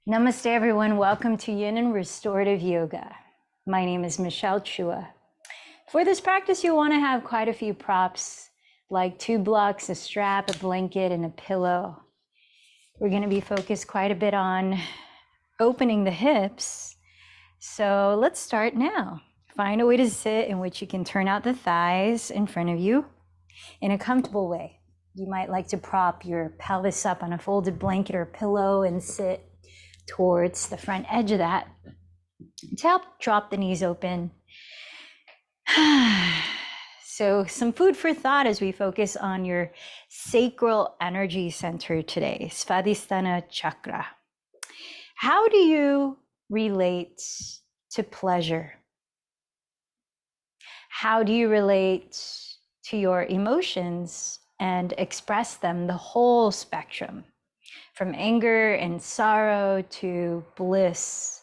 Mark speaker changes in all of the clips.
Speaker 1: Namaste, everyone. Welcome to Yin and Restorative Yoga. My name is Michelle Chua. For this practice, you want to have quite a few props, like 2 blocks, a strap, a blanket, and a pillow. We're going to be focused quite a bit on opening the hips. So let's start now. Find a way to sit in which you can turn out the thighs in front of you in a comfortable way. You might like to prop your pelvis up on a folded blanket or pillow and sit towards the front edge of that to help drop the knees open. So some food for thought as we focus on your sacral energy center today, Svadhisthana chakra. How do you relate to pleasure? How do you relate to your emotions and express them, the whole spectrum, from anger and sorrow to bliss?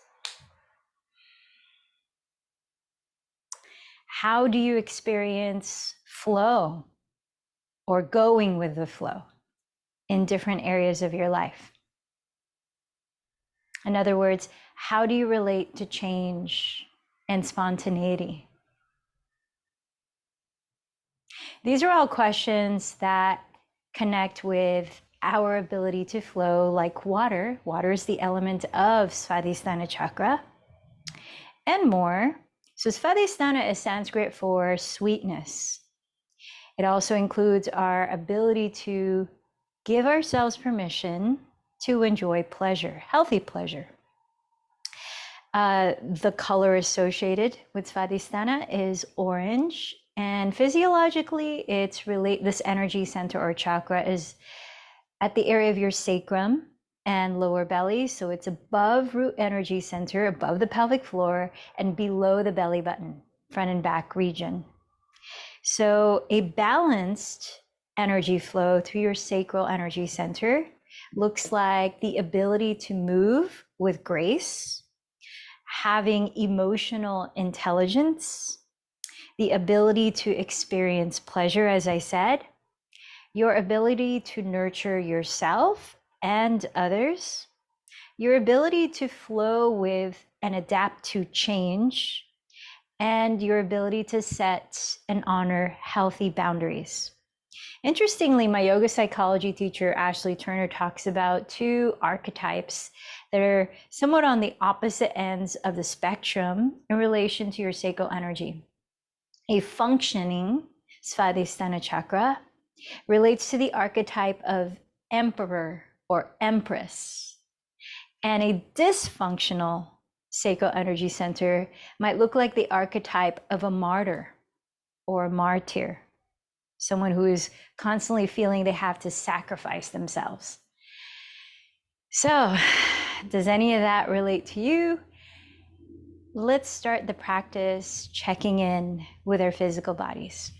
Speaker 1: How do you experience flow or going with the flow in different areas of your life? In other words, how do you relate to change and spontaneity? These are all questions that connect with our ability to flow like water. Water is the element of Svadhisthana chakra and more. So Svadhisthana is Sanskrit for sweetness. It also includes our ability to give ourselves permission to enjoy pleasure, healthy pleasure. The color associated with Svadhisthana is orange, and physiologically, this energy center or chakra is at the area of your sacrum and lower belly. So it's above root energy center, above the pelvic floor, and below the belly button, front and back region. So a balanced energy flow through your sacral energy center looks like the ability to move with grace, having emotional intelligence, the ability to experience pleasure, as I said, your ability to nurture yourself and others, your ability to flow with and adapt to change, and your ability to set and honor healthy boundaries. Interestingly, my yoga psychology teacher, Ashley Turner, talks about 2 archetypes that are somewhat on the opposite ends of the spectrum in relation to your sacral energy. A functioning Svadhisthana chakra relates to the archetype of emperor or empress, and a dysfunctional sacral energy center might look like the archetype of a martyr or a martyr, someone who is constantly feeling they have to sacrifice themselves. So, does any of that relate to you? Let's start the practice checking in with our physical bodies.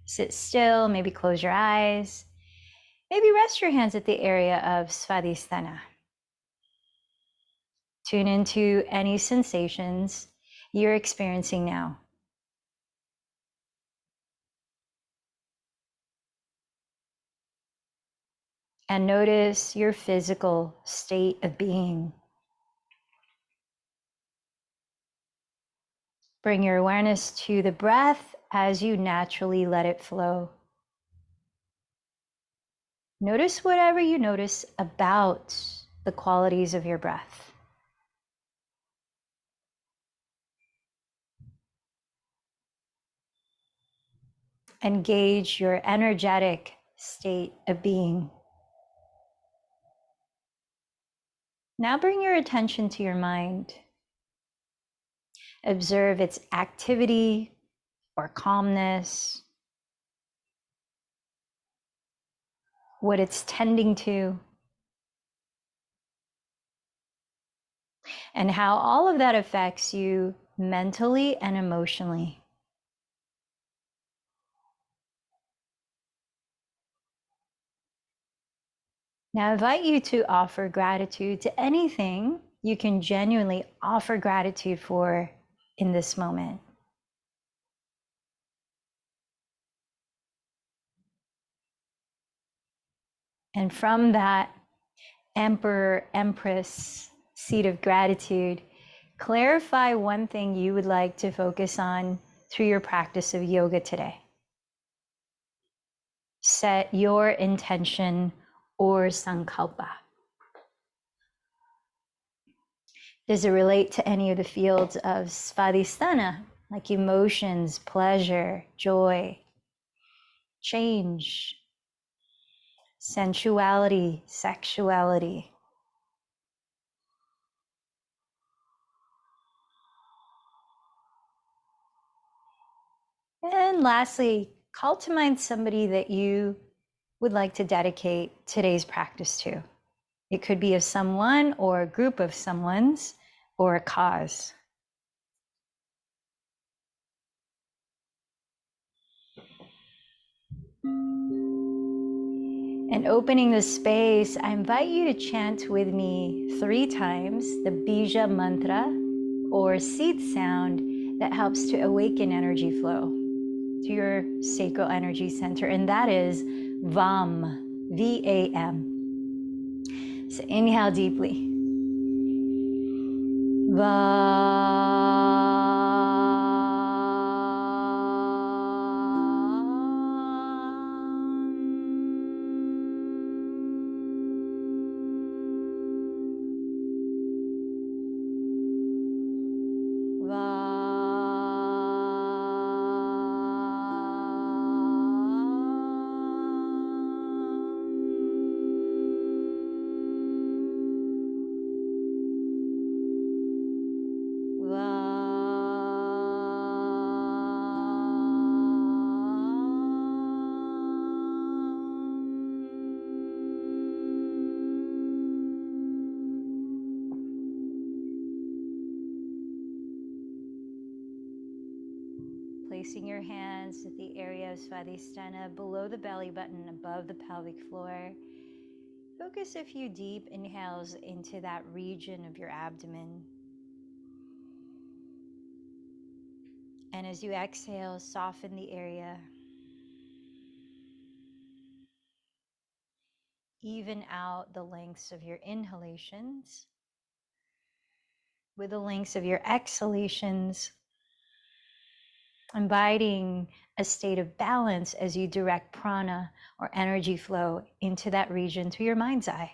Speaker 1: Sit still, maybe close your eyes, maybe rest your hands at the area of Svadhisthana. Tune into any sensations you're experiencing now. And notice your physical state of being. Bring your awareness to the breath as you naturally let it flow. Notice whatever you notice about the qualities of your breath. Engage your energetic state of being. Now bring your attention to your mind. Observe its activity or calmness, what it's tending to, and how all of that affects you mentally and emotionally. Now I invite you to offer gratitude to anything you can genuinely offer gratitude for in this moment. And from that Emperor, Empress, seat of gratitude, clarify one thing you would like to focus on through your practice of yoga today. Set your intention or sankalpa. Does it relate to any of the fields of Svadhisthana, like emotions, pleasure, joy, change, sensuality, sexuality? And lastly, call to mind somebody that you would like to dedicate today's practice to. It could be of someone or a group of someone's or a cause. And opening the space, I invite you to chant with me 3 times the Bija mantra or seed sound that helps to awaken energy flow to your sacral energy center, and that is VAM, V-A-M. So inhale deeply. VAM. Placing your hands at the area of Svadhisthana below the belly button, above the pelvic floor. Focus a few deep inhales into that region of your abdomen. And as you exhale, soften the area. Even out the lengths of your inhalations with the lengths of your exhalations, inviting a state of balance as you direct prana or energy flow into that region through your mind's eye.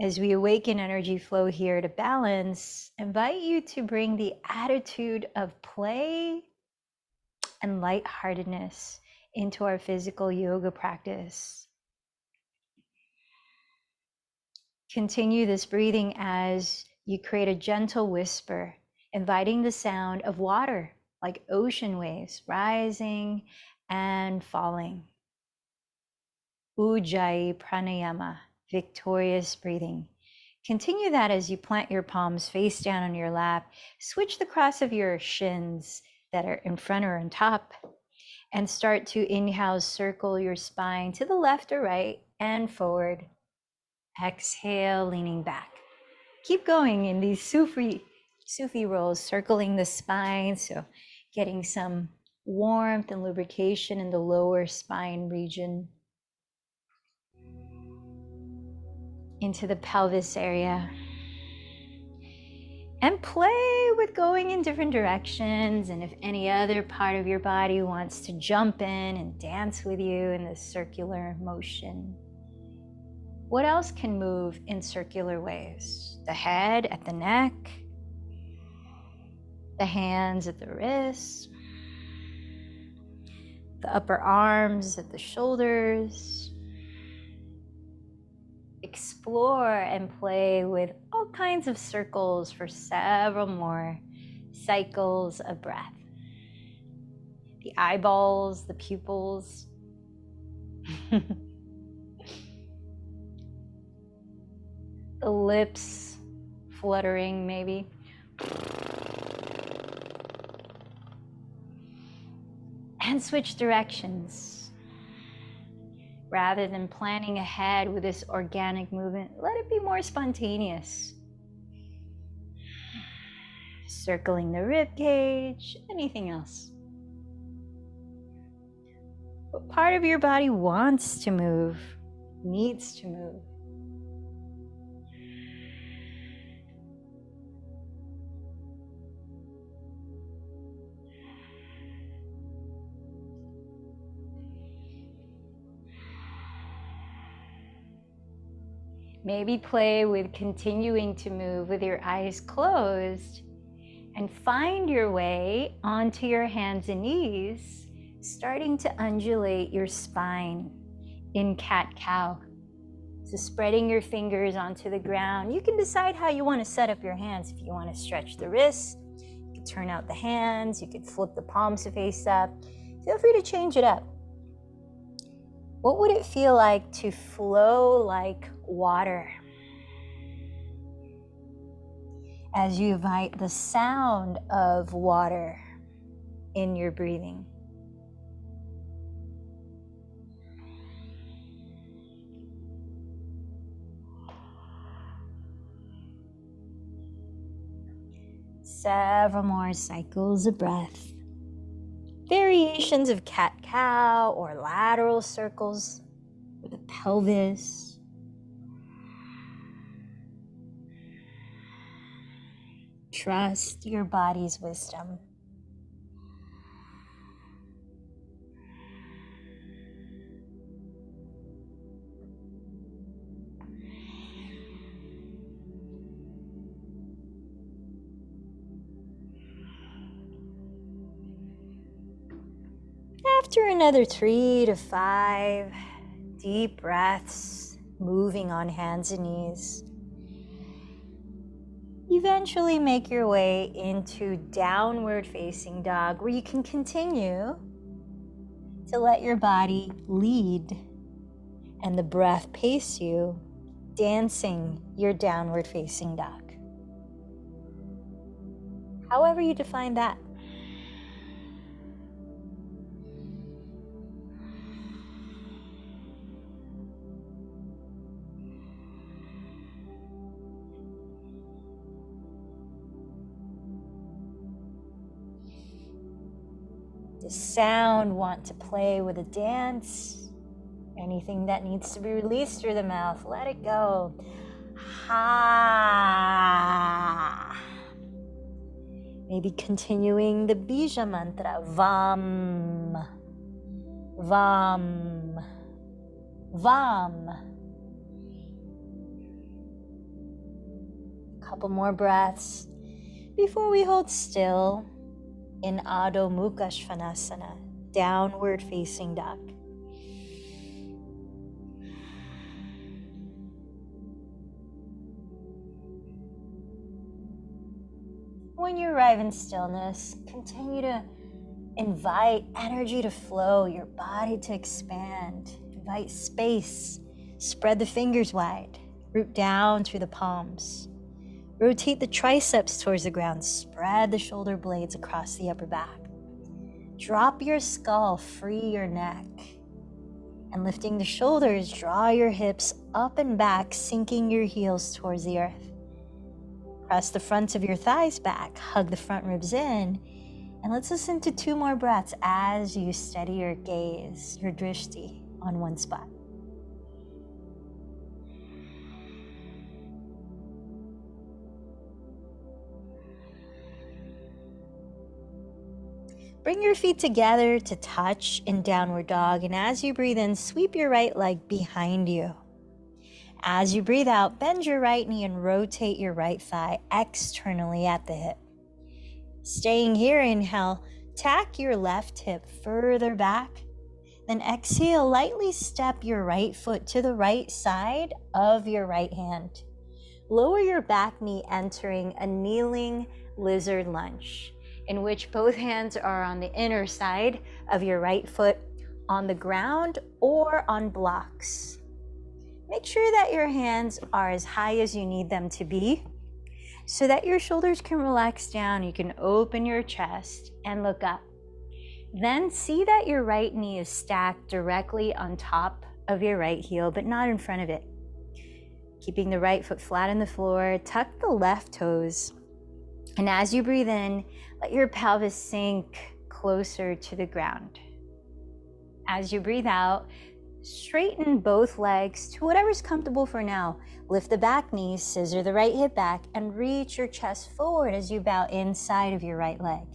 Speaker 1: As we awaken energy flow here to balance, invite you to bring the attitude of play and lightheartedness into our physical yoga practice. Continue this breathing as you create a gentle whisper, inviting the sound of water, like ocean waves, rising and falling. Ujjayi pranayama, victorious breathing. Continue that as you plant your palms face down on your lap. Switch the cross of your shins that are in front or on top, and start to inhale, circle your spine to the left or right and forward. Exhale, leaning back. Keep going in these Sufi rolls, circling the spine, so getting some warmth and lubrication in the lower spine region, into the pelvis area. And play with going in different directions, and if any other part of your body wants to jump in and dance with you in this circular motion. What else can move in circular ways? The head at the neck, the hands at the wrists, the upper arms at the shoulders. Explore and play with all kinds of circles for several more cycles of breath. The eyeballs, the pupils. The lips fluttering maybe. And switch directions. Rather than planning ahead with this organic movement, let it be more spontaneous. Circling the rib cage, anything else. What part of your body wants to move, needs to move? Maybe play with continuing to move with your eyes closed and find your way onto your hands and knees, starting to undulate your spine in cat-cow. So spreading your fingers onto the ground. You can decide how you want to set up your hands. If you want to stretch the wrists, you could turn out the hands, you could flip the palms to face up. Feel free to change it up. What would it feel like to flow like water as you invite the sound of water in your breathing? Several more cycles of breath. Variations of cat-cow or lateral circles with the pelvis. Trust your body's wisdom. After another 3 to 5 deep breaths, moving on hands and knees, eventually make your way into downward facing dog, where you can continue to let your body lead and the breath pace you, dancing your downward facing dog. However you define that. The sound want to play with a dance. Anything that needs to be released through the mouth, let it go. Ha. Maybe continuing the bija mantra. Vam. Vam. Vam. A couple more breaths before we hold still in Adho Mukha Svanasana, downward facing dog. When you arrive in stillness, continue to invite energy to flow, your body to expand. Invite space. Spread the fingers wide. Root down through the palms. Rotate the triceps towards the ground. Spread the shoulder blades across the upper back. Drop your skull, free your neck. And lifting the shoulders, draw your hips up and back, sinking your heels towards the earth. Press the fronts of your thighs back, hug the front ribs in, and let's listen to 2 more breaths as you steady your gaze, your drishti, on one spot. Bring your feet together to touch in downward dog, and as you breathe in, sweep your right leg behind you. As you breathe out, bend your right knee and rotate your right thigh externally at the hip. Staying here, inhale, tack your left hip further back. Then exhale, lightly step your right foot to the right side of your right hand. Lower your back knee, entering a kneeling lizard lunge, in which both hands are on the inner side of your right foot on the ground or on blocks. Make sure that your hands are as high as you need them to be so that your shoulders can relax down. You can open your chest and look up. Then see that your right knee is stacked directly on top of your right heel, but not in front of it. Keeping the right foot flat on the floor, tuck the left toes. And as you breathe in, let your pelvis sink closer to the ground. As you breathe out, straighten both legs to whatever's comfortable for now. Lift the back knee, scissor the right hip back, and reach your chest forward as you bow inside of your right leg.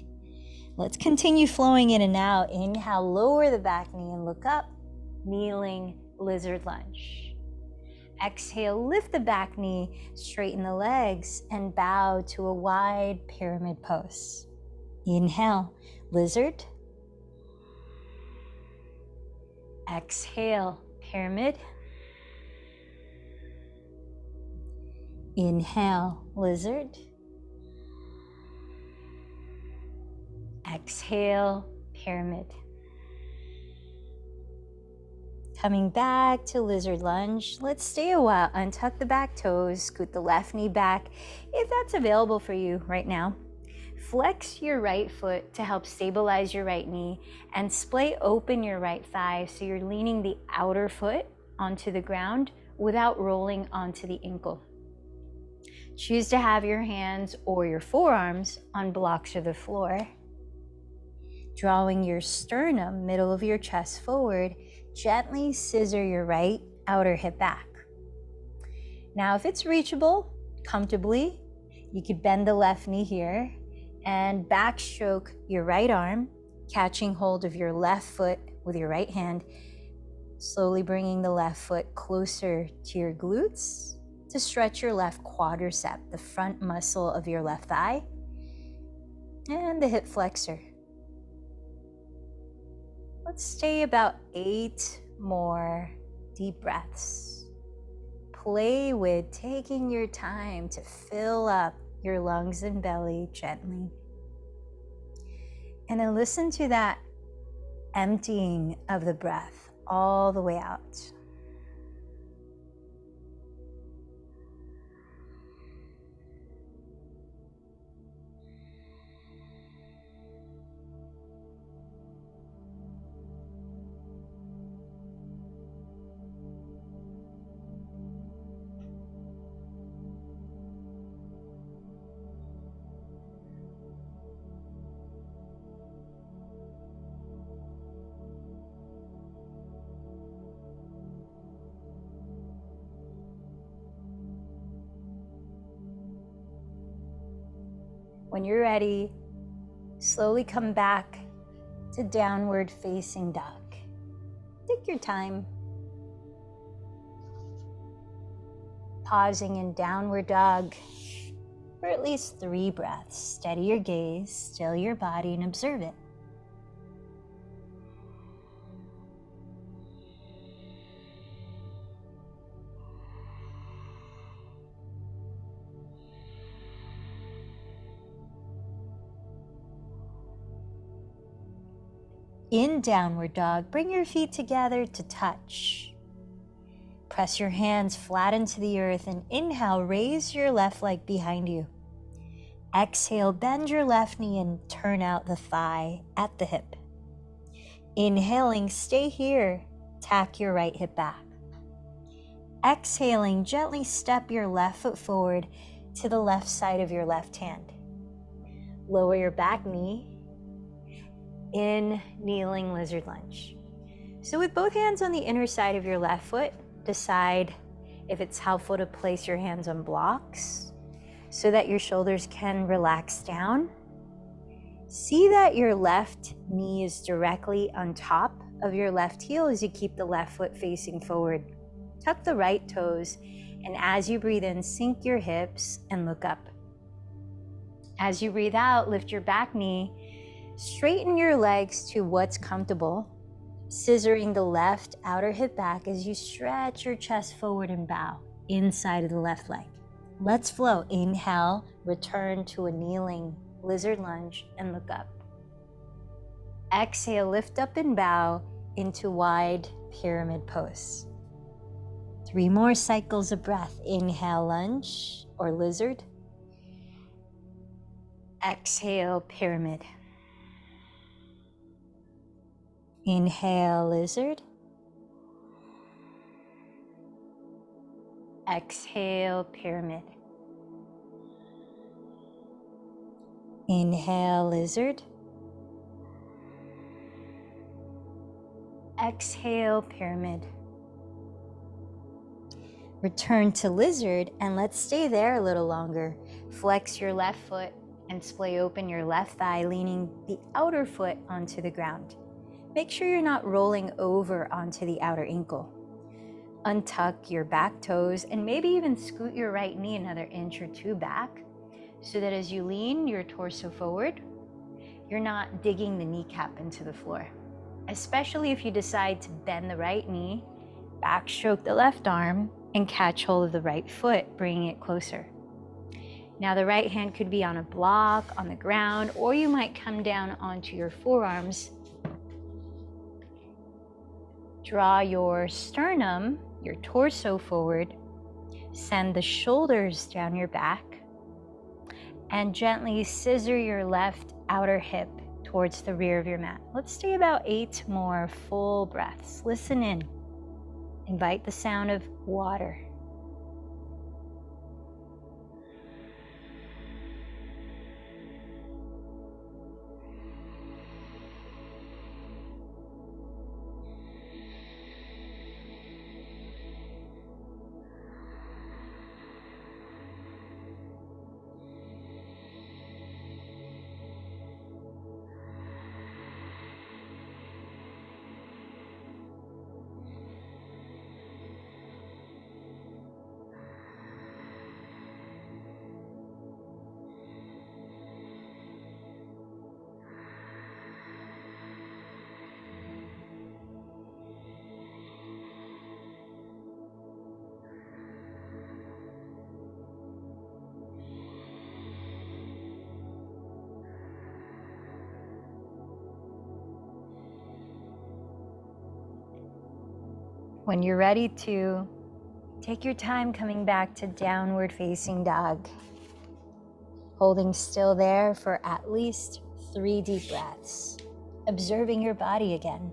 Speaker 1: Let's continue flowing in and out. Inhale, lower the back knee and look up, kneeling lizard lunge. Exhale, lift the back knee, straighten the legs, and bow to a wide pyramid pose. Inhale, lizard. Exhale, pyramid. Inhale, lizard. Exhale, pyramid. Coming back to lizard lunge, let's stay a while. Untuck the back toes, scoot the left knee back if that's available for you right now. Flex your right foot to help stabilize your right knee and splay open your right thigh so you're leaning the outer foot onto the ground without rolling onto the ankle. Choose to have your hands or your forearms on blocks of the floor. Drawing your sternum, middle of your chest forward, gently scissor your right outer hip back. Now, if it's reachable comfortably, you could bend the left knee here and backstroke your right arm, catching hold of your left foot with your right hand, slowly bringing the left foot closer to your glutes to stretch your left quadricep, the front muscle of your left thigh, and the hip flexor. Let's stay about 8 more deep breaths. Play with taking your time to fill up your lungs and belly gently. And then listen to that emptying of the breath all the way out. When you're ready, slowly come back to downward facing dog. Take your time. Pausing in downward dog for at least 3 breaths. Steady your gaze, still your body, and observe it. In downward dog, bring your feet together to touch. Press your hands flat into the earth and inhale, raise your left leg behind you. Exhale, bend your left knee and turn out the thigh at the hip. Inhaling, stay here, tack your right hip back. Exhaling, gently step your left foot forward to the left side of your left hand. Lower your back knee in kneeling lizard lunge. So with both hands on the inner side of your left foot, decide if it's helpful to place your hands on blocks so that your shoulders can relax down. See that your left knee is directly on top of your left heel as you keep the left foot facing forward. Tuck the right toes, and as you breathe in, sink your hips and look up. As you breathe out, lift your back knee. Straighten your legs to what's comfortable, scissoring the left outer hip back as you stretch your chest forward and bow inside of the left leg. Let's flow. Inhale, return to a kneeling lizard lunge and look up. Exhale, lift up and bow into wide pyramid pose. 3 more cycles of breath. Inhale, lunge or lizard. Exhale, pyramid. Inhale, lizard. Exhale, pyramid. Inhale, lizard. Exhale, pyramid. Return to lizard, and let's stay there a little longer. Flex your left foot and splay open your left thigh, leaning the outer foot onto the ground. Make sure you're not rolling over onto the outer ankle. Untuck your back toes and maybe even scoot your right knee another inch or two back so that as you lean your torso forward, you're not digging the kneecap into the floor. Especially if you decide to bend the right knee, backstroke the left arm, and catch hold of the right foot, bringing it closer. Now the right hand could be on a block, on the ground, or you might come down onto your forearms. Draw your sternum, your torso forward, send the shoulders down your back, and gently scissor your left outer hip towards the rear of your mat. Let's stay about 8 more full breaths. Listen in. Invite the sound of water. When you're ready to, take your time coming back to downward facing dog. Holding still there for at least 3 deep breaths. Observing your body again.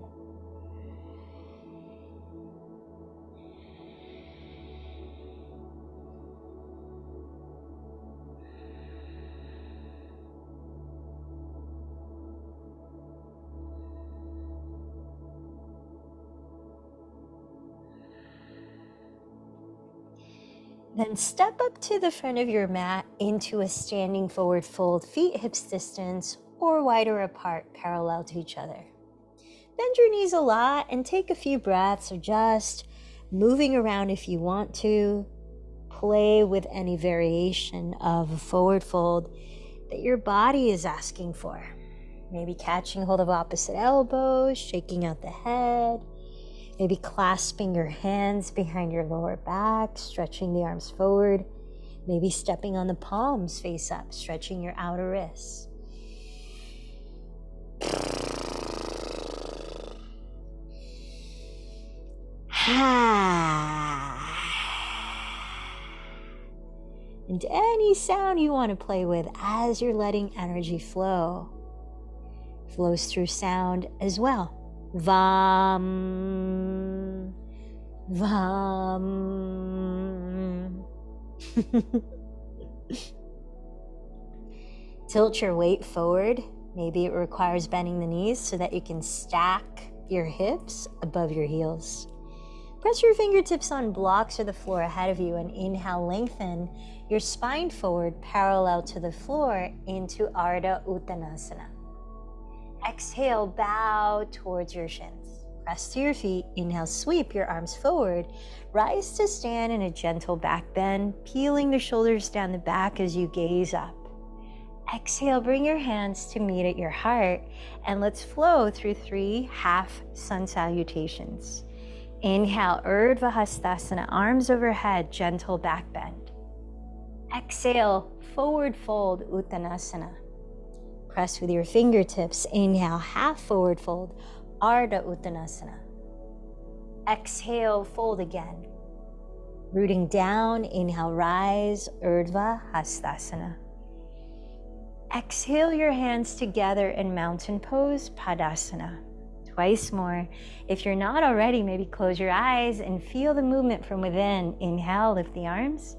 Speaker 1: Then step up to the front of your mat into a standing forward fold, feet hips distance or wider apart, parallel to each other. Bend your knees a lot and take a few breaths, or just moving around if you want to. Play with any variation of a forward fold that your body is asking for. Maybe catching hold of opposite elbows, shaking out the head. Maybe clasping your hands behind your lower back, stretching the arms forward. Maybe stepping on the palms face up, stretching your outer wrists. And any sound you want to play with as you're letting energy flow. Flows through sound as well. Vam, vam. Tilt your weight forward. Maybe it requires bending the knees so that you can stack your hips above your heels. Press your fingertips on blocks or the floor ahead of you, and inhale, lengthen your spine forward parallel to the floor into Ardha Uttanasana. Exhale, bow towards your shins. Press to your feet. Inhale, sweep your arms forward. Rise to stand in a gentle back bend, peeling the shoulders down the back as you gaze up. Exhale, bring your hands to meet at your heart, and let's flow through 3 half sun salutations. Inhale, Urdhva Hastasana, arms overhead, gentle back bend. Exhale, forward fold, Uttanasana. Press with your fingertips. Inhale, half forward fold, Ardha Uttanasana. Exhale, fold again. Rooting down, inhale, rise, Urdhva Hastasana. Exhale your hands together in mountain pose, Padasana. Twice more. If you're not already, maybe close your eyes and feel the movement from within. Inhale, lift the arms.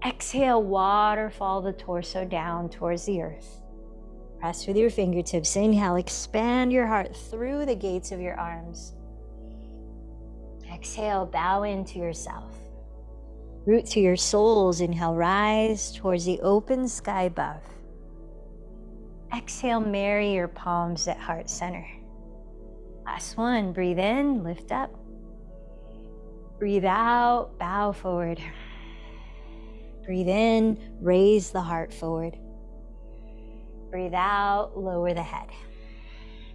Speaker 1: Exhale, waterfall the torso down towards the earth. Press with your fingertips. Inhale, expand your heart through the gates of your arms. Exhale, bow into yourself. Root to your soles. Inhale, rise towards the open sky above. Exhale, marry your palms at heart center. Last one, breathe in, lift up. Breathe out, bow forward. Breathe in, raise the heart forward. Breathe out, lower the head.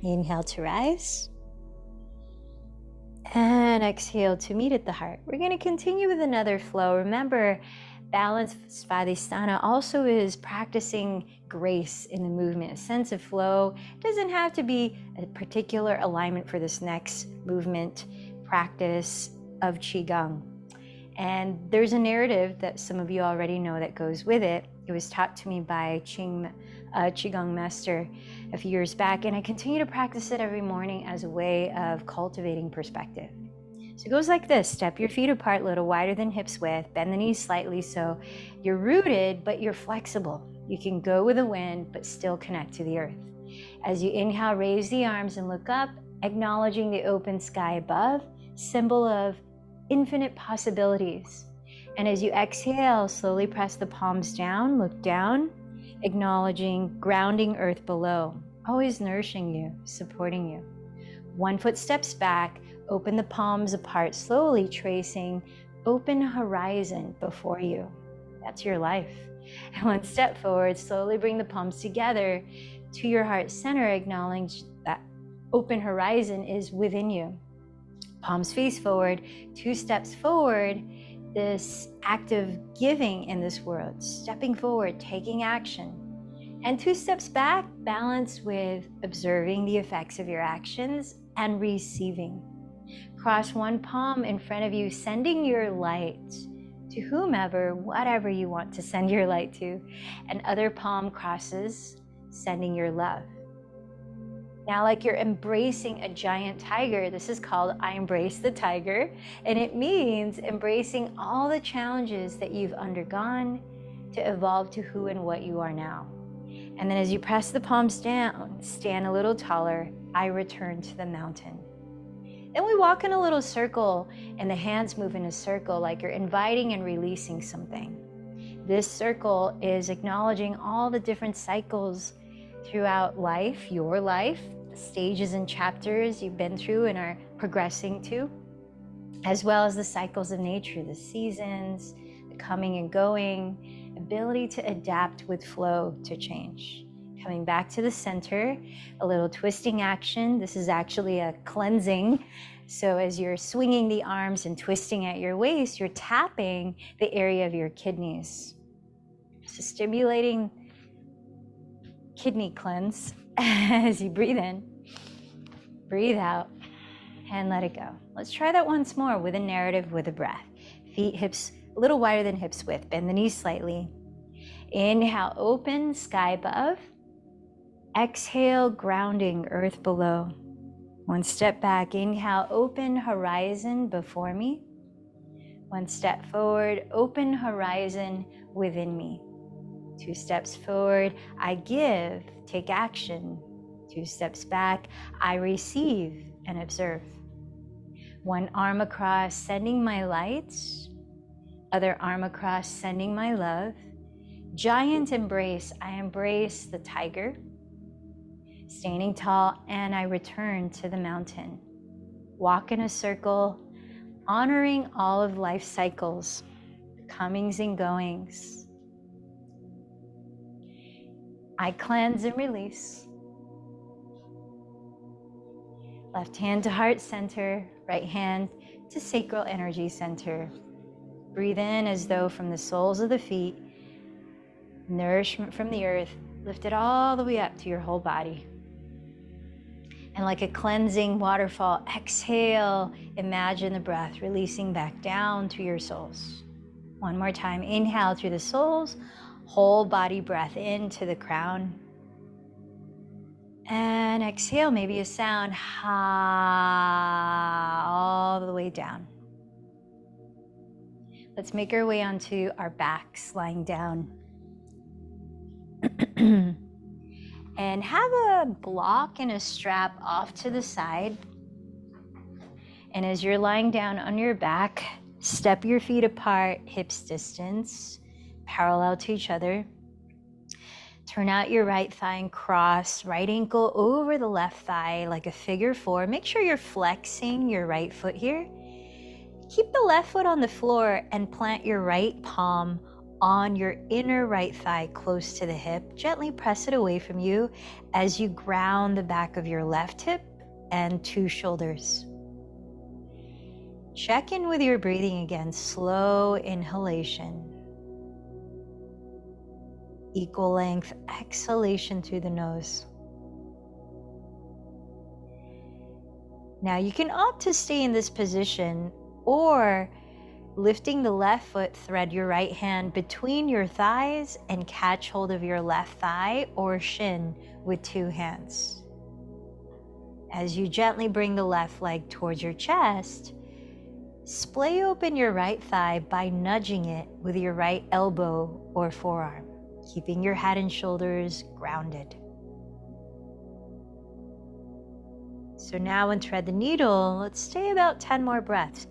Speaker 1: Inhale to rise. And exhale to meet at the heart. We're going to continue with another flow. Remember, balanced Svadhisthana also is practicing grace in the movement, a sense of flow. It doesn't have to be a particular alignment for this next movement practice of Qigong. And there's a narrative that some of you already know that goes with it. It was taught to me by Qigong master a few years back, and I continue to practice it every morning as a way of cultivating perspective. So it goes like this. Step your feet apart a little wider than hips width. Bend the knees slightly so you're rooted, but you're flexible. You can go with the wind, but still connect to the earth. As you inhale, raise the arms and look up, acknowledging the open sky above, symbol of infinite possibilities. And as you exhale, slowly press the palms down, look down, acknowledging grounding earth below, always nourishing you, supporting you. 1 foot steps back, open the palms apart, slowly tracing open horizon before you. That's your life. And 1 step forward, slowly bring the palms together to your heart center, acknowledging that open horizon is within you. Palms face forward, 2 steps forward, this act of giving in this world, stepping forward, taking action. And 2 steps back, balanced with observing the effects of your actions and receiving. Cross 1 palm in front of you, sending your light to whomever, whatever you want to send your light to. And other palm crosses, sending your love. Now, like you're embracing a giant tiger, this is called I Embrace the Tiger, and it means embracing all the challenges that you've undergone to evolve to who and what you are now. And then as you press the palms down, stand a little taller, I return to the mountain. Then we walk in a little circle, and the hands move in a circle like you're inviting and releasing something. This circle is acknowledging all the different cycles throughout life, your life, the stages and chapters you've been through and are progressing to, as well as the cycles of nature, the seasons, the coming and going, ability to adapt with flow to change. Coming back to the center, a little twisting action. This is actually a cleansing. So as you're swinging the arms and twisting at your waist, you're tapping the area of your kidneys. So stimulating kidney cleanse as you breathe in, breathe out, and let it go. Let's try that once more with a narrative, with a breath. Feet, hips a little wider than hips width. Bend the knees slightly. Inhale, open, sky above. Exhale, grounding, earth below. 1 step back. Inhale, open horizon before me. 1 step forward, open horizon within me. 2 steps forward, I give, take action. 2 steps back, I receive and observe. 1 arm across, sending my light. Other arm across, sending my love. Giant embrace, I embrace the tiger. Standing tall, and I return to the mountain. Walk in a circle, honoring all of life's cycles, comings and goings. I cleanse and release. Left hand to heart center, right hand to sacral energy center. Breathe in as though from the soles of the feet, nourishment from the earth, lift it all the way up to your whole body. And like a cleansing waterfall, exhale, imagine the breath releasing back down to your soles. 1 more time, inhale through the soles, whole body breath into the crown. And exhale, maybe a sound, ha, all the way down. Let's make our way onto our backs, lying down. And have a block and a strap off to the side. And as you're lying down on your back, step your feet apart, hips distance, parallel to each other. Turn out your right thigh and cross, right ankle over the left thigh like a figure four. Make sure you're flexing your right foot here. Keep the left foot on the floor and plant your right palm on your inner right thigh close to the hip. Gently press it away from you as you ground the back of your left hip and two shoulders. Check in with your breathing again. Slow inhalation. Equal length exhalation through the nose. Now you can opt to stay in this position, or lifting the left foot, thread your right hand between your thighs and catch hold of your left thigh or shin with two hands. As you gently bring the left leg towards your chest, splay open your right thigh by nudging it with your right elbow or forearm, keeping your head and shoulders grounded. So now unthread the needle. Let's stay about 10 more breaths.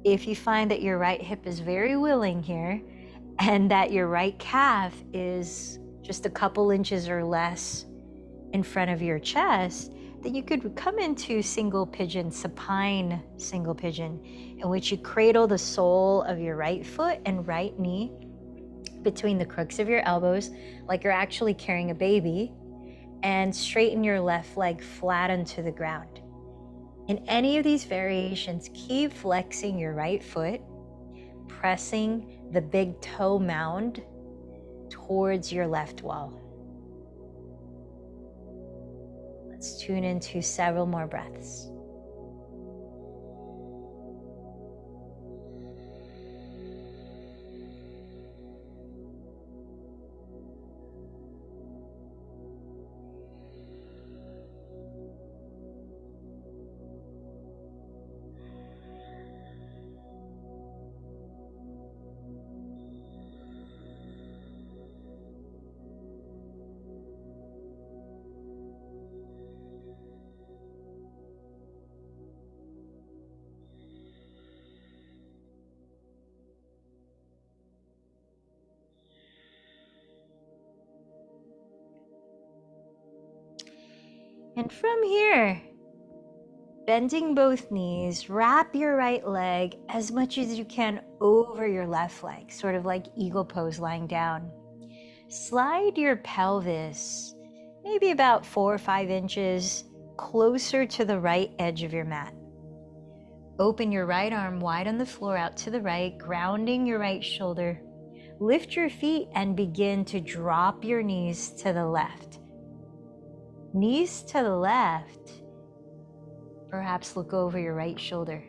Speaker 1: If you find that your right hip is very willing here and that your right calf is just a couple inches or less in front of your chest, then you could come into single pigeon, supine single pigeon, in which you cradle the sole of your right foot and right knee between the crooks of your elbows, like you're actually carrying a baby, and straighten your left leg flat onto the ground. In any of these variations, keep flexing your right foot, pressing the big toe mound towards your left wall. Let's tune into several more breaths. And from here, bending both knees, wrap your right leg as much as you can over your left leg, sort of like eagle pose lying down. Slide your pelvis maybe about 4 or 5 inches closer to the right edge of your mat. Open your right arm wide on the floor out to the right, grounding your right shoulder. Lift your feet and begin to drop your knees to the left. Knees to the left. Perhaps look over your right shoulder.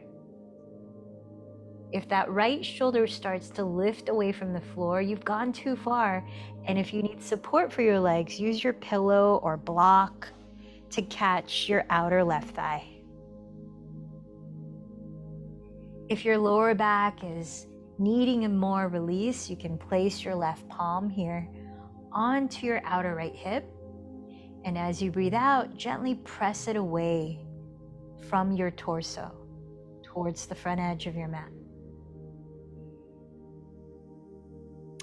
Speaker 1: If that right shoulder starts to lift away from the floor, you've gone too far. And if you need support for your legs, use your pillow or block to catch your outer left thigh. If your lower back is needing a more release, you can place your left palm here onto your outer right hip. And as you breathe out, gently press it away from your torso towards the front edge of your mat.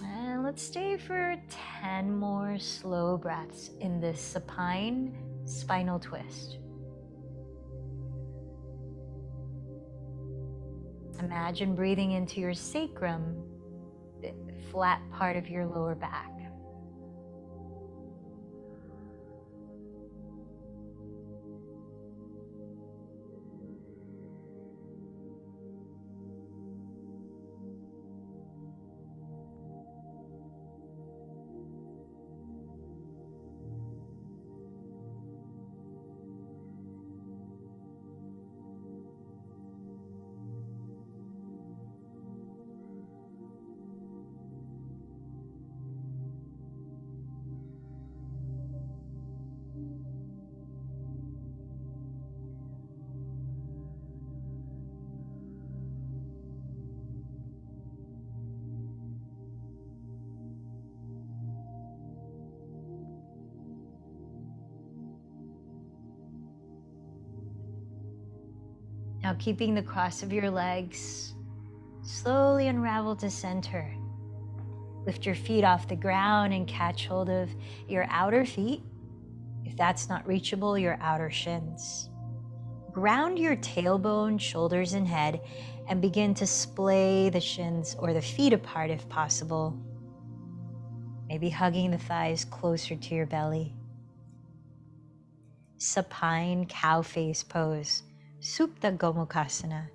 Speaker 1: And let's stay for 10 more slow breaths in this supine spinal twist. Imagine breathing into your sacrum, the flat part of your lower back. Now, keeping the cross of your legs, slowly unravel to center. Lift your feet off the ground and catch hold of your outer feet. If that's not reachable, your outer shins. Ground your tailbone, shoulders, and head, and begin to splay the shins or the feet apart if possible. Maybe hugging the thighs closer to your belly. Supine cow face pose, Supta Gomukhasana.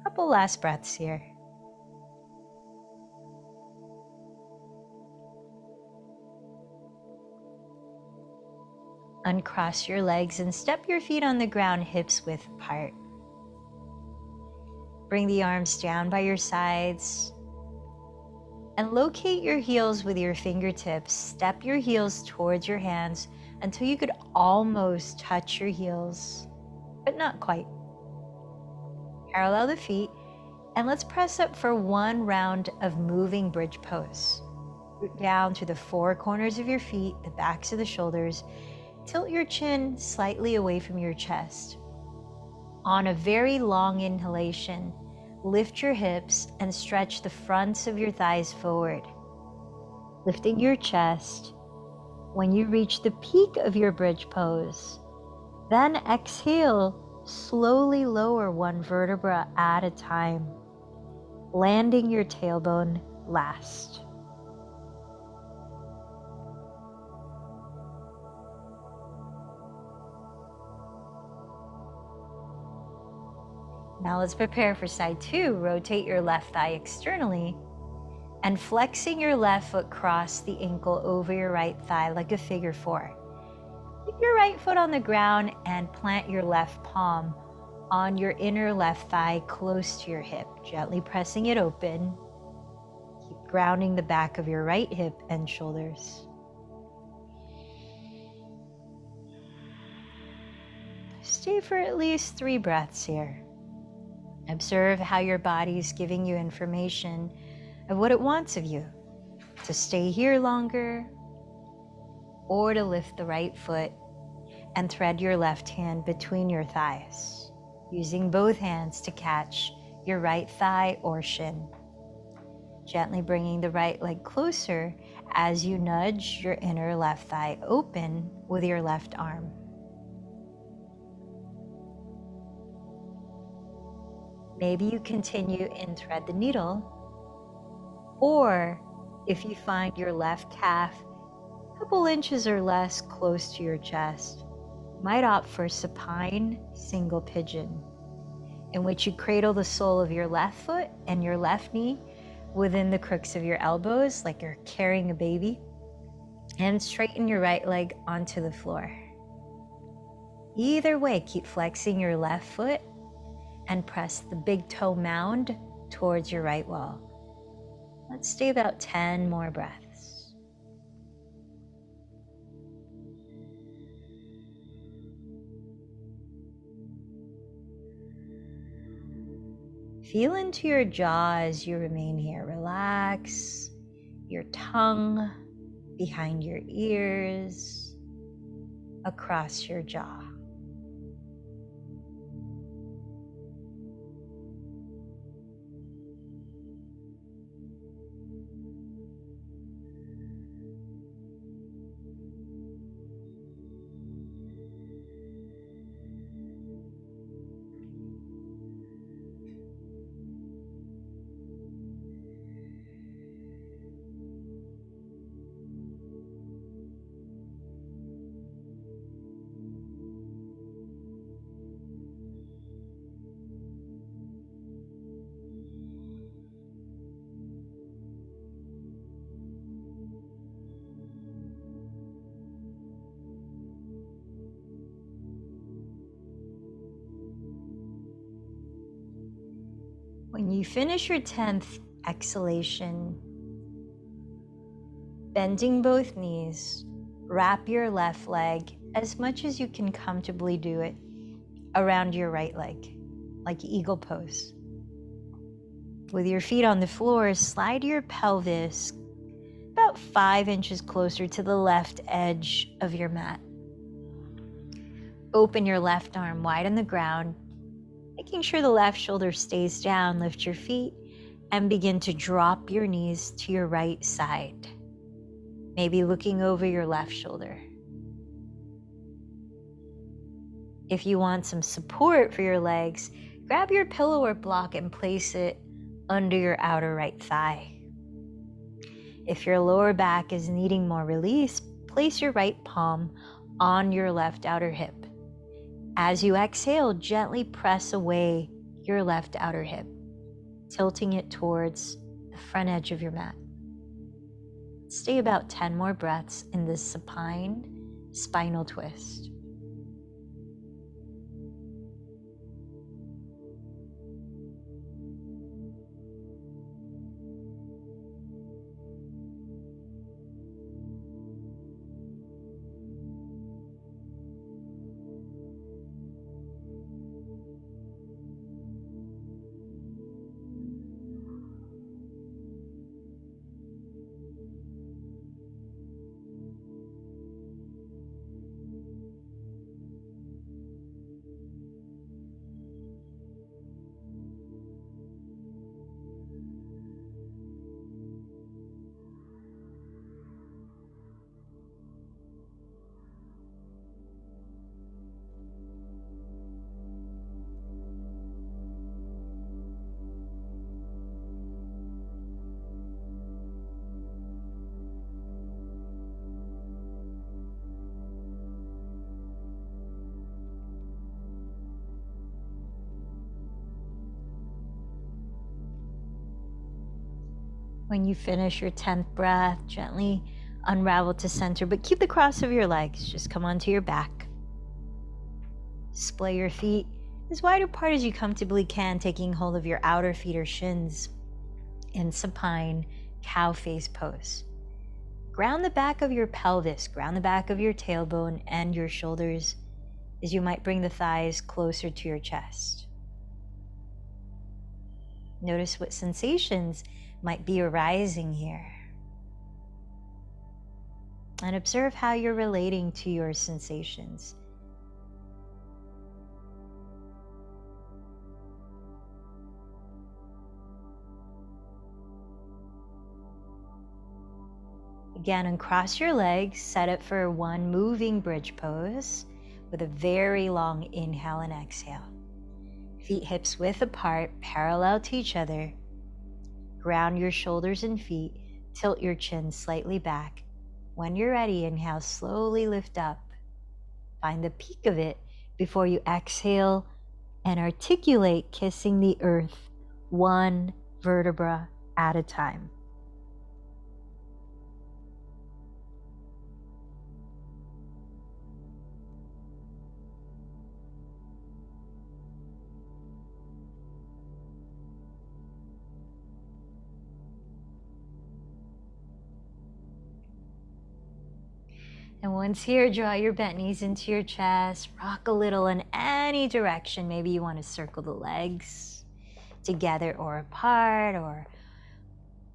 Speaker 1: Couple last breaths here. Uncross your legs and step your feet on the ground, hips width apart. Bring the arms down by your sides and locate your heels with your fingertips. Step your heels towards your hands until you could almost touch your heels, but not quite. Parallel the feet, and let's press up for one round of moving bridge pose. Root down through the four corners of your feet, the backs of the shoulders. Tilt your chin slightly away from your chest. On a very long inhalation, lift your hips and stretch the fronts of your thighs forward, lifting your chest. When you reach the peak of your bridge pose, then exhale, slowly lower one vertebra at a time, landing your tailbone last. Now let's prepare for side two. Rotate your left thigh externally and flexing your left foot, cross the ankle over your right thigh like a figure four. Keep your right foot on the ground and plant your left palm on your inner left thigh close to your hip, gently pressing it open. Keep grounding the back of your right hip and shoulders. Stay for at least 3 breaths here. Observe how your body is giving you information of what it wants of you, to stay here longer or to lift the right foot and thread your left hand between your thighs, using both hands to catch your right thigh or shin. Gently bringing the right leg closer as you nudge your inner left thigh open with your left arm. Maybe you continue in thread the needle, or if you find your left calf a couple inches or less close to your chest, might opt for supine single pigeon, in which you cradle the sole of your left foot and your left knee within the crooks of your elbows like you're carrying a baby, and straighten your right leg onto the floor. Either way, keep flexing your left foot and press the big toe mound towards your right wall. Let's stay about 10 more breaths. Feel into your jaw as you remain here. Relax your tongue behind your ears, across your jaw. When you finish your 10th exhalation, bending both knees, wrap your left leg as much as you can comfortably do it around your right leg, like eagle pose. With your feet on the floor, slide your pelvis about about 5 inches closer to the left edge of your mat. Open your left arm wide on the ground, making sure the left shoulder stays down. Lift your feet and begin to drop your knees to your right side, maybe looking over your left shoulder. If you want some support for your legs, grab your pillow or block and place it under your outer right thigh. If your lower back is needing more release, place your right palm on your left outer hip. As you exhale, gently press away your left outer hip, tilting it towards the front edge of your mat. Stay about 10 more breaths in this supine spinal twist. When you finish your 10th breath, gently unravel to center, but keep the cross of your legs. Just come onto your back. Splay your feet as wide apart as you comfortably can, taking hold of your outer feet or shins in supine cow face pose. Ground the back of your pelvis, ground the back of your tailbone and your shoulders as you might bring the thighs closer to your chest. Notice what sensations might be arising here. And observe how you're relating to your sensations. Again, uncross your legs, set up for one moving bridge pose with a very long inhale and exhale. Feet hips width apart, parallel to each other. Ground your shoulders and feet, tilt your chin slightly back. When you're ready, inhale, slowly lift up. Find the peak of it before you exhale and articulate, kissing the earth one vertebra at a time. And once here, draw your bent knees into your chest, rock a little in any direction. Maybe you want to circle the legs together or apart, or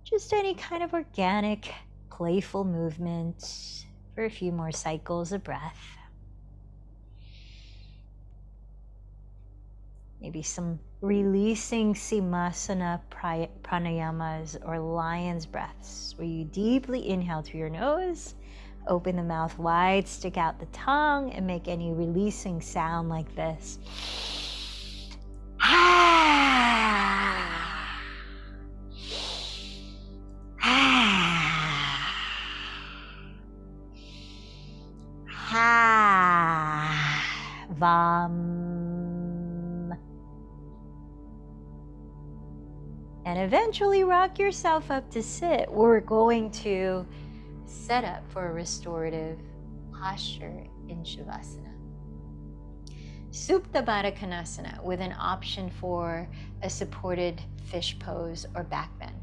Speaker 1: just any kind of organic, playful movement for a few more cycles of breath. Maybe some releasing Simasana pranayamas or lion's breaths, where you deeply inhale through your nose, open the mouth wide, stick out the tongue, and make any releasing sound like this. Vam. And eventually rock yourself up to sit. We're going to set up for a restorative posture in Shavasana. Supta Baddha Konasana, with an option for a supported fish pose or back bend.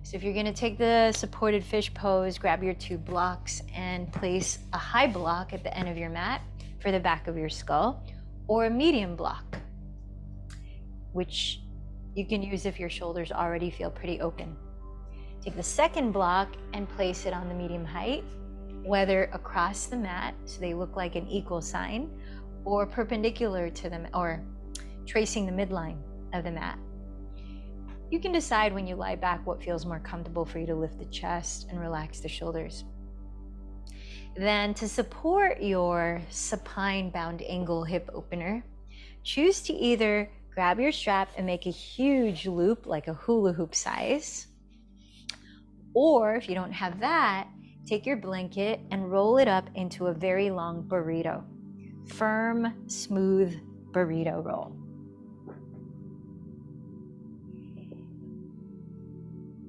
Speaker 1: So if you're going to take the supported fish pose, grab your 2 blocks and place a high block at the end of your mat for the back of your skull, or a medium block, which you can use if your shoulders already feel pretty open. Take the second block and place it on the medium height, whether across the mat so they look like an equal sign, or perpendicular to them, or tracing the midline of the mat. You can decide when you lie back what feels more comfortable for you to lift the chest and relax the shoulders. Then, to support your supine bound angle hip opener, choose to either grab your strap and make a huge loop like a hula hoop size, or if you don't have that, take your blanket and roll it up into a very long burrito. Firm, smooth burrito roll.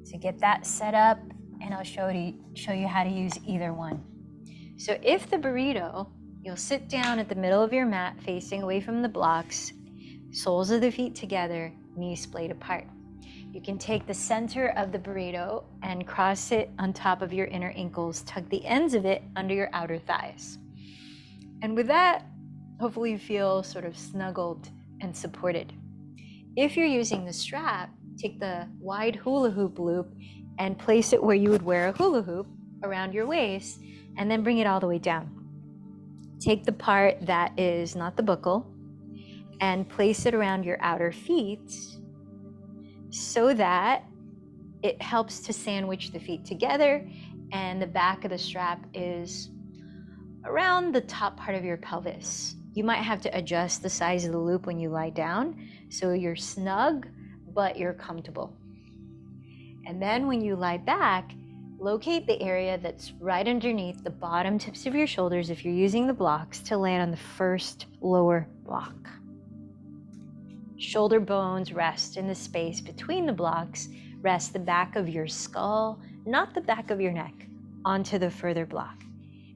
Speaker 1: So get that set up, and I'll show you how to use either one. So if the burrito, you'll sit down at the middle of your mat facing away from the blocks, soles of the feet together, knees splayed apart. You can take the center of the burrito and cross it on top of your inner ankles, tuck the ends of it under your outer thighs. And with that, hopefully you feel sort of snuggled and supported. If you're using the strap, take the wide hula hoop loop and place it where you would wear a hula hoop around your waist, and then bring it all the way down. Take the part that is not the buckle and place it around your outer feet so that it helps to sandwich the feet together, and the back of the strap is around the top part of your pelvis. You might have to adjust the size of the loop when you lie down so you're snug, but you're comfortable. And then when you lie back, locate the area that's right underneath the bottom tips of your shoulders if you're using the blocks to land on the first lower block. Shoulder bones rest in the space between the blocks. Rest the back of your skull, not the back of your neck, onto the further block.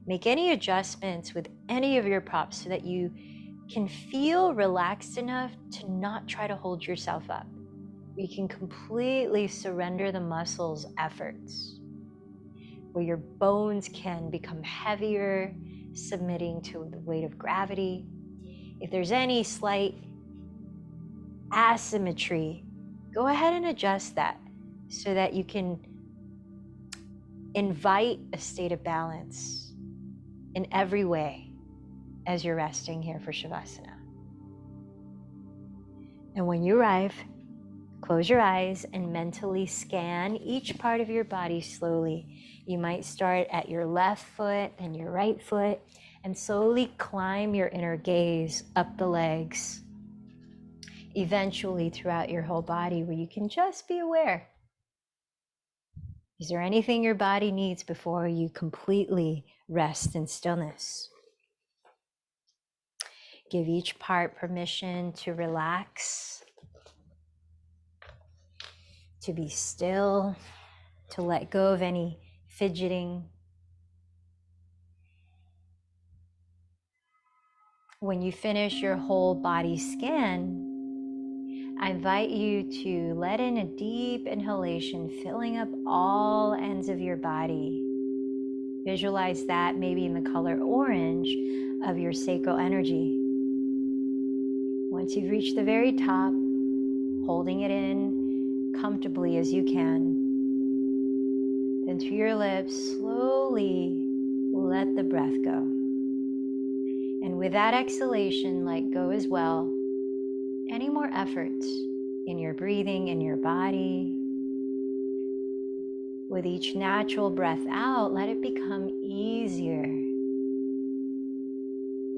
Speaker 1: Make any adjustments with any of your props so that you can feel relaxed enough to not try to hold yourself up. You can completely surrender the muscles' efforts, where your bones can become heavier, submitting to the weight of gravity. If there's any slight asymmetry, go ahead and adjust that so that you can invite a state of balance in every way as you're resting here for Shavasana. And when you arrive, close your eyes and mentally scan each part of your body slowly. You might start at your left foot and your right foot and slowly climb your inner gaze up the legs, eventually throughout your whole body, where you can just be aware. Is there anything your body needs before you completely rest in stillness? Give each part permission to relax, to be still, to let go of any fidgeting. When you finish your whole body scan, I invite you to let in a deep inhalation, filling up all ends of your body. Visualize that maybe in the color orange of your sacral energy. Once you've reached the very top, holding it in comfortably as you can, then through your lips, slowly let the breath go. And with that exhalation, let go as well any more effort in your breathing, in your body. With each natural breath out, let it become easier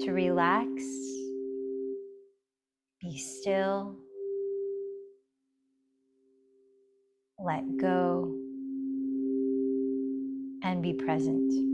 Speaker 1: to relax, be still, let go, and be present.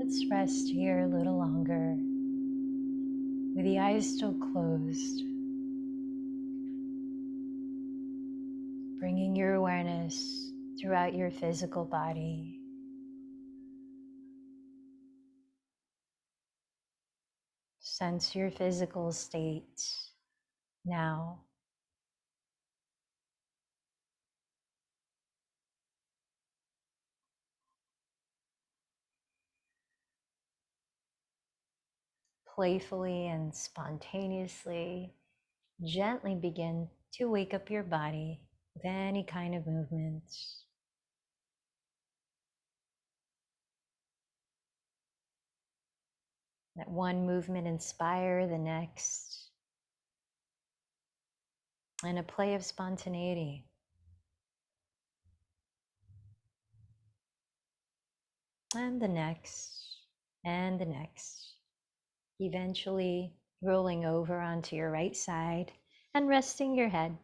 Speaker 1: let's rest here a little longer with the eyes still closed, bringing your awareness throughout your physical body. Sense your physical state now. Playfully and spontaneously, gently begin to wake up your body with any kind of movements. Let one movement inspire the next, and a play of spontaneity. And the next, and the next. Eventually rolling over onto your right side and resting your head.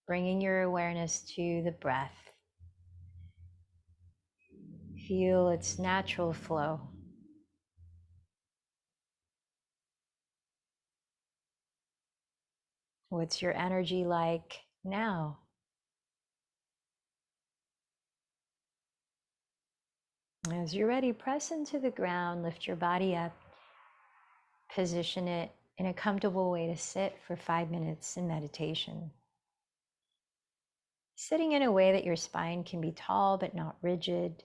Speaker 1: Bringing your awareness to the breath. Feel its natural flow. What's your energy like now? As you're ready, press into the ground, lift your body up, position it in a comfortable way to sit for 5 minutes in meditation. Sitting in a way that your spine can be tall but not rigid.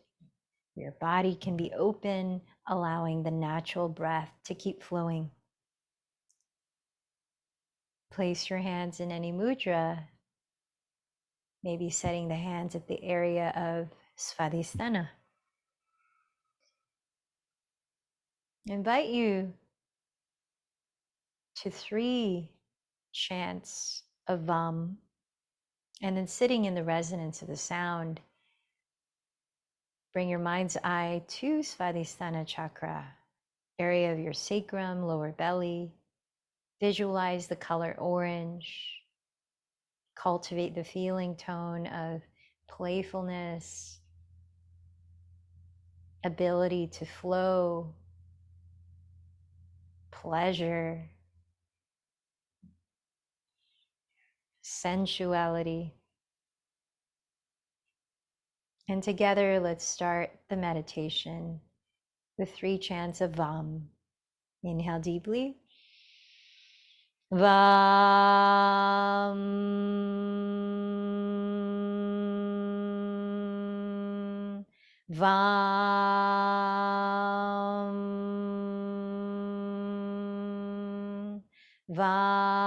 Speaker 1: Your body can be open, allowing the natural breath to keep flowing. Place your hands in any mudra, maybe setting the hands at the area of Svadhisthana. Invite you to 3 chants of Vam, and then sitting in the resonance of the sound, bring your mind's eye to Svadhisthana chakra, area of your sacrum, lower belly. Visualize the color orange. Cultivate the feeling tone of playfulness, ability to flow, pleasure, sensuality. And together, let's start the meditation with 3 chants of Vam. Inhale deeply. Vam. Vam. Vam.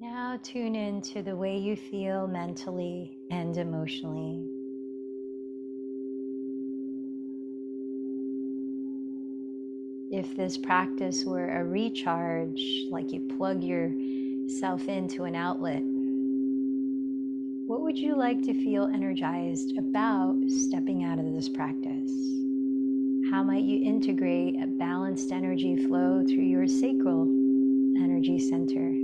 Speaker 1: Now tune into the way you feel mentally and emotionally. If this practice were a recharge, like you plug yourself into an outlet, what would you like to feel energized about stepping out of this practice? How might you integrate a balanced energy flow through your sacral energy center?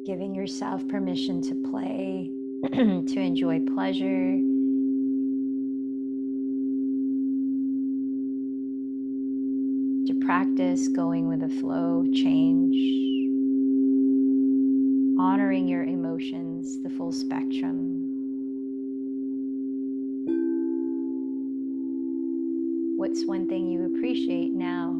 Speaker 1: Giving yourself permission to play, to enjoy pleasure, to practice going with the flow, change, honoring your emotions, the full spectrum. What's one thing you appreciate now?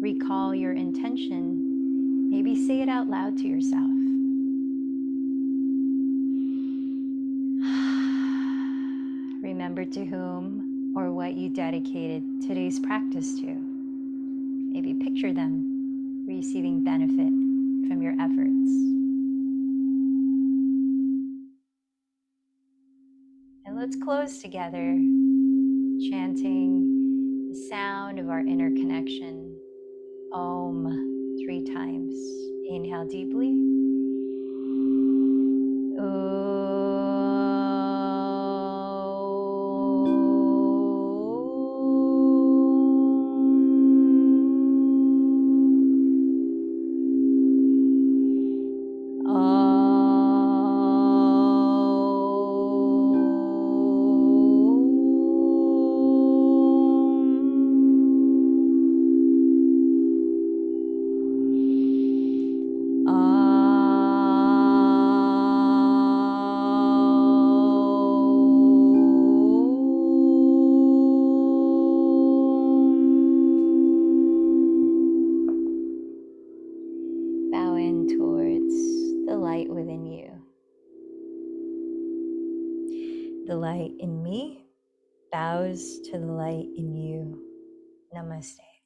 Speaker 1: Recall your intention. Maybe say it out loud to yourself. Remember to whom or what you dedicated today's practice to. Maybe picture them receiving benefit from your efforts. And let's close together, chanting the sound of our inner connection. Om 3 times. Inhale deeply. Bow in towards the light within you. The light in me bows to the light in you. Namaste.